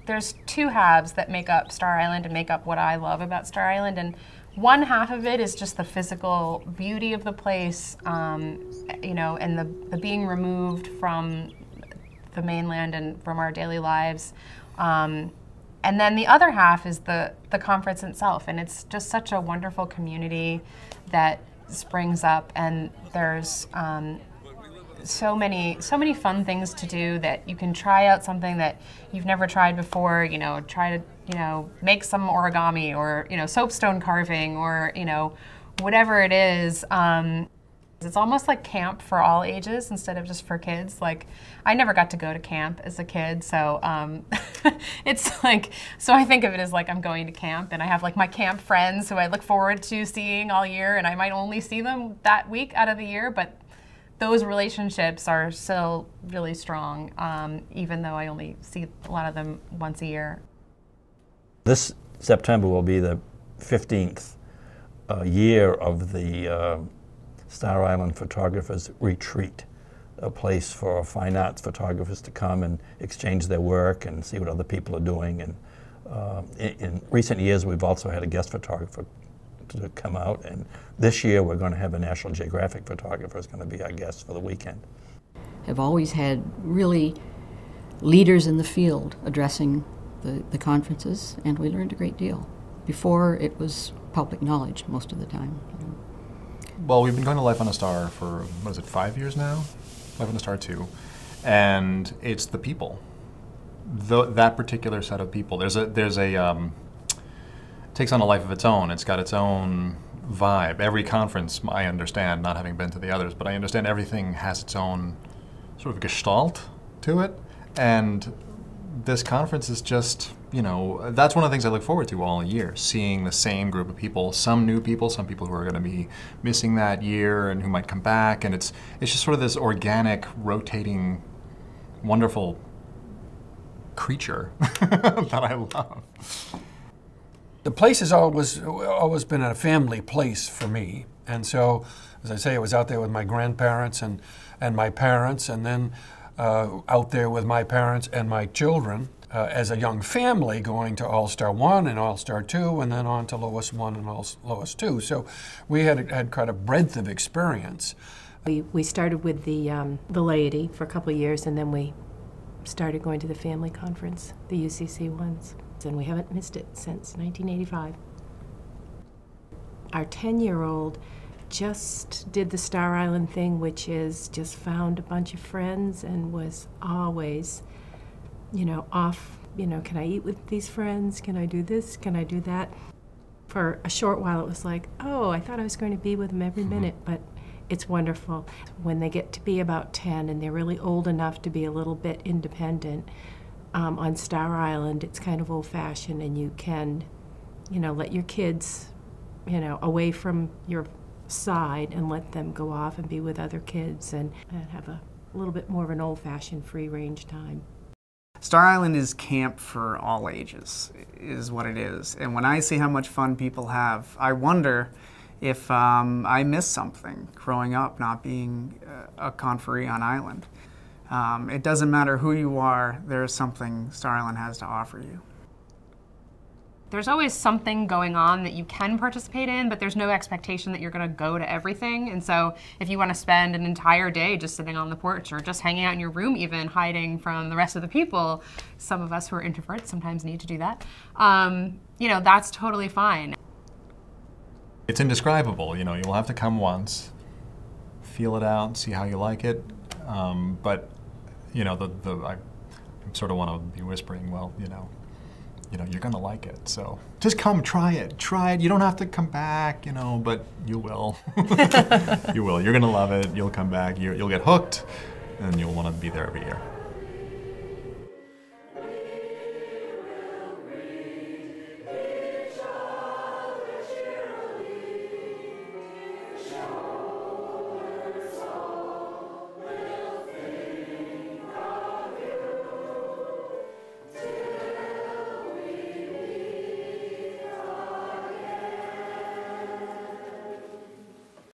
there's two halves that make up Star Island and make up what I love about Star Island. And one half of it is just the physical beauty of the place, you know, and the being removed from the mainland and from our daily lives. And then the other half is the conference itself, and it's just such a wonderful community that springs up, and there's so many fun things to do that you can try out something that you've never tried before. You know, try to make some origami, or soapstone carving, or whatever it is. It's almost like camp for all ages instead of just for kids. Like, I never got to go to camp as a kid, so it's like, so I think of it as like I'm going to camp, and I have like my camp friends who I look forward to seeing all year, and I might only see them that week out of the year, but those relationships are still really strong, even though I only see a lot of them once a year. This September will be the 15th year of the Star Island Photographers Retreat, a place for fine arts photographers to come and exchange their work and see what other people are doing. And in recent years, we've also had a guest photographer to come out, and this year we're going to have a National Geographic photographer who's going to be our guest for the weekend. I've always had really leaders in the field addressing the conferences, and we learned a great deal. Before, it was public knowledge most of the time. Well, we've been going to Life on a Star for, what is it, 5 years now? Life on a Star 2. And it's the people. That particular set of people. There's a takes on a life of its own. It's got its own vibe. Every conference, I understand, not having been to the others, but I understand everything has its own sort of gestalt to it. And this conference is just, that's one of the things I look forward to all year, seeing the same group of people, some new people, some people who are going to be missing that year and who might come back, and it's just sort of this organic, rotating, wonderful creature that I love. The place has always been a family place for me, and so, as I say, I was out there with my grandparents and my parents, and then out there with my parents and my children as a young family, going to All-Star 1 and All-Star 2, and then on to Lois 1 and Lois 2. So we had quite a breadth of experience. We started with the laity for a couple of years, and then we started going to the family conference, the UCC ones, and we haven't missed it since 1985. Our 10-year-old just did the Star Island thing, which is just found a bunch of friends and was always, off, can I eat with these friends? Can I do this? Can I do that? For a short while, it was like, oh, I thought I was going to be with them every minute, but it's wonderful. When they get to be about 10 and they're really old enough to be a little bit independent, on Star Island, it's kind of old-fashioned, and you can, let your kids, away from your side and let them go off and be with other kids and have a little bit more of an old-fashioned free-range time. Star Island is camp for all ages, is what it is. And when I see how much fun people have, I wonder if I missed something growing up not being a conferee on Island. It doesn't matter who you are, there's something Star Island has to offer you. There's always something going on that you can participate in, but there's no expectation that you're going to go to everything. And so if you want to spend an entire day just sitting on the porch or just hanging out in your room, even hiding from the rest of the people, some of us who are introverts sometimes need to do that, that's totally fine. It's indescribable. You'll have to come once, feel it out, see how you like it. But I sort of want to be whispering, well, you're gonna like it. So just come, try it. You don't have to come back, but you will. You will. You're gonna love it. You'll come back. You'll get hooked, and you'll want to be there every year.